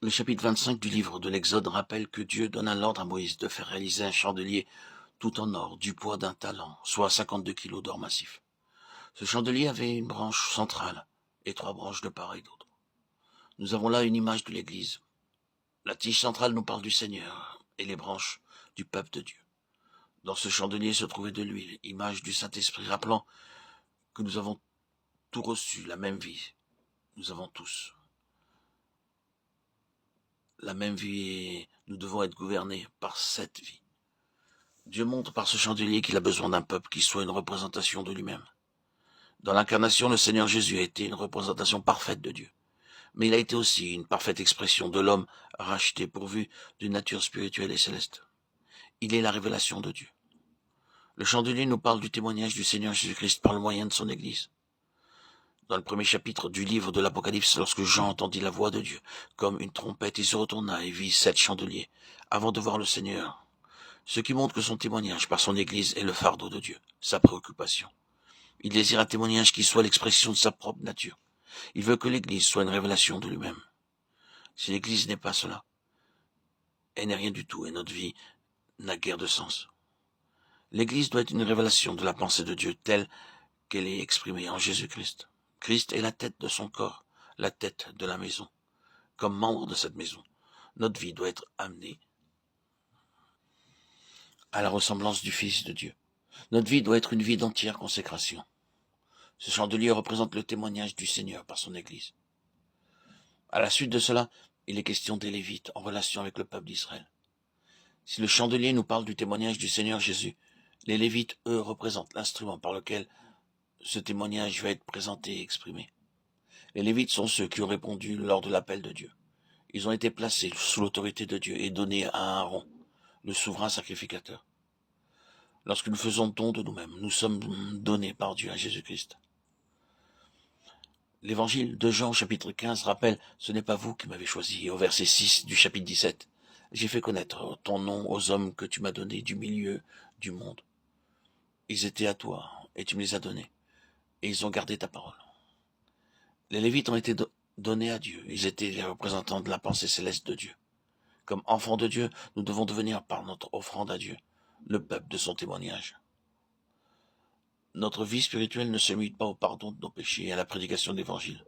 Le chapitre 25 du livre de l'Exode rappelle que Dieu donne l'ordre à Moïse de faire réaliser un chandelier tout en or, du poids d'un talent, soit 52 kilos d'or massif. Ce chandelier avait une branche centrale et 3 branches de part et d'autre. Nous avons là une image de l'Église. La tige centrale nous parle du Seigneur et les branches du peuple de Dieu. Dans ce chandelier se trouvait de l'huile, image du Saint-Esprit, rappelant que nous avons tous reçu la même vie. Nous avons tous la même vie et nous devons être gouvernés par cette vie. Dieu montre par ce chandelier qu'il a besoin d'un peuple qui soit une représentation de lui-même. Dans l'incarnation, le Seigneur Jésus a été une représentation parfaite de Dieu. Mais il a été aussi une parfaite expression de l'homme racheté, pourvu d'une nature spirituelle et céleste. Il est la révélation de Dieu. Le chandelier nous parle du témoignage du Seigneur Jésus-Christ par le moyen de son Église. Dans le premier chapitre du livre de l'Apocalypse, lorsque Jean entendit la voix de Dieu comme une trompette, il se retourna et vit 7 chandeliers avant de voir le Seigneur. Ce qui montre que son témoignage par son Église est le fardeau de Dieu, sa préoccupation. Il désire un témoignage qui soit l'expression de sa propre nature. Il veut que l'Église soit une révélation de lui-même. Si l'Église n'est pas cela, elle n'est rien du tout et notre vie n'a guère de sens. L'Église doit être une révélation de la pensée de Dieu telle qu'elle est exprimée en Jésus-Christ. Christ est la tête de son corps, la tête de la maison. Comme membre de cette maison, notre vie doit être amenée à la ressemblance du Fils de Dieu. Notre vie doit être une vie d'entière consécration. Ce chandelier représente le témoignage du Seigneur par son Église. À la suite de cela, il est question des Lévites en relation avec le peuple d'Israël. Si le chandelier nous parle du témoignage du Seigneur Jésus, les Lévites, eux, représentent l'instrument par lequel ce témoignage va être présenté et exprimé. Les Lévites sont ceux qui ont répondu lors de l'appel de Dieu. Ils ont été placés sous l'autorité de Dieu et donnés à Aaron, le souverain sacrificateur. Lorsque nous faisons don de nous-mêmes, nous sommes donnés par Dieu à Jésus-Christ. L'évangile de Jean, chapitre 15, rappelle « Ce n'est pas vous qui m'avez choisi » au verset 6 du chapitre 17. « J'ai fait connaître ton nom aux hommes que tu m'as donnés du milieu du monde. Ils étaient à toi, et tu me les as donnés, et ils ont gardé ta parole. » Les Lévites ont été donnés à Dieu. Ils étaient les représentants de la pensée céleste de Dieu. Comme enfants de Dieu, nous devons devenir par notre offrande à Dieu le peuple de son témoignage. Notre vie spirituelle ne se limite pas au pardon de nos péchés et à la prédication de l'Évangile.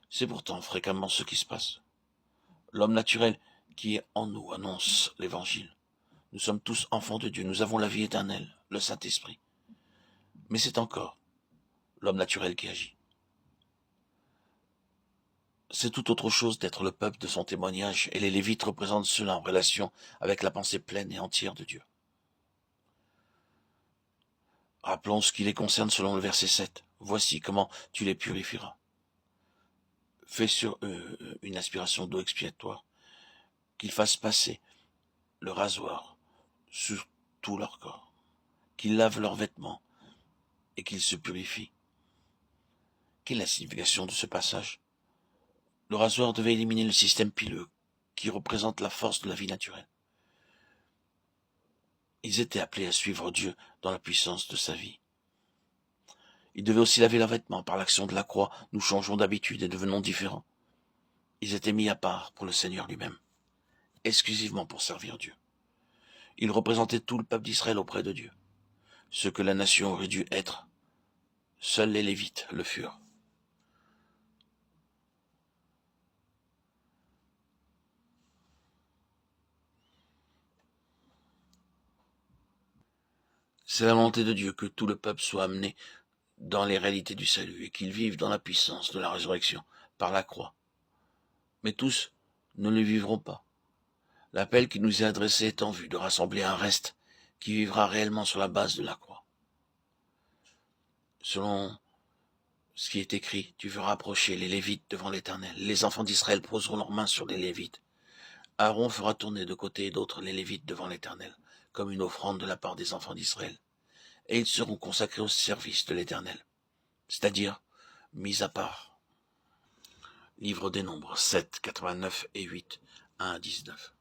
C'est pourtant fréquemment ce qui se passe. L'homme naturel qui est en nous annonce l'Évangile. Nous sommes tous enfants de Dieu, nous avons la vie éternelle, le Saint-Esprit. Mais c'est encore l'homme naturel qui agit. C'est tout autre chose d'être le peuple de son témoignage, et les Lévites représentent cela en relation avec la pensée pleine et entière de Dieu. Rappelons ce qui les concerne selon le verset 7. Voici comment tu les purifieras. Fais sur eux une aspiration d'eau expiatoire, qu'ils fassent passer le rasoir sur tout leur corps, qu'ils lavent leurs vêtements et qu'ils se purifient. Quelle est la signification de ce passage? Le rasoir devait éliminer le système pileux qui représente la force de la vie naturelle. Ils étaient appelés à suivre Dieu dans la puissance de sa vie. Ils devaient aussi laver leurs vêtements. Par l'action de la croix, nous changeons d'habitude et devenons différents. Ils étaient mis à part pour le Seigneur lui-même, exclusivement pour servir Dieu. Ils représentaient tout le peuple d'Israël auprès de Dieu. Ce que la nation aurait dû être, seuls les Lévites le furent. C'est la volonté de Dieu que tout le peuple soit amené dans les réalités du salut et qu'ils vivent dans la puissance de la résurrection par la croix. Mais tous ne le vivront pas. L'appel qui nous est adressé est en vue de rassembler un reste qui vivra réellement sur la base de la croix. Selon ce qui est écrit, tu feras approcher les Lévites devant l'Éternel. Les enfants d'Israël poseront leurs mains sur les Lévites. Aaron fera tourner de côté et d'autre les Lévites devant l'Éternel, comme une offrande de la part des enfants d'Israël. Et ils seront consacrés au service de l'Éternel, c'est-à-dire mis à part. Livre des Nombres 7, 89 et 8, 1 à 19.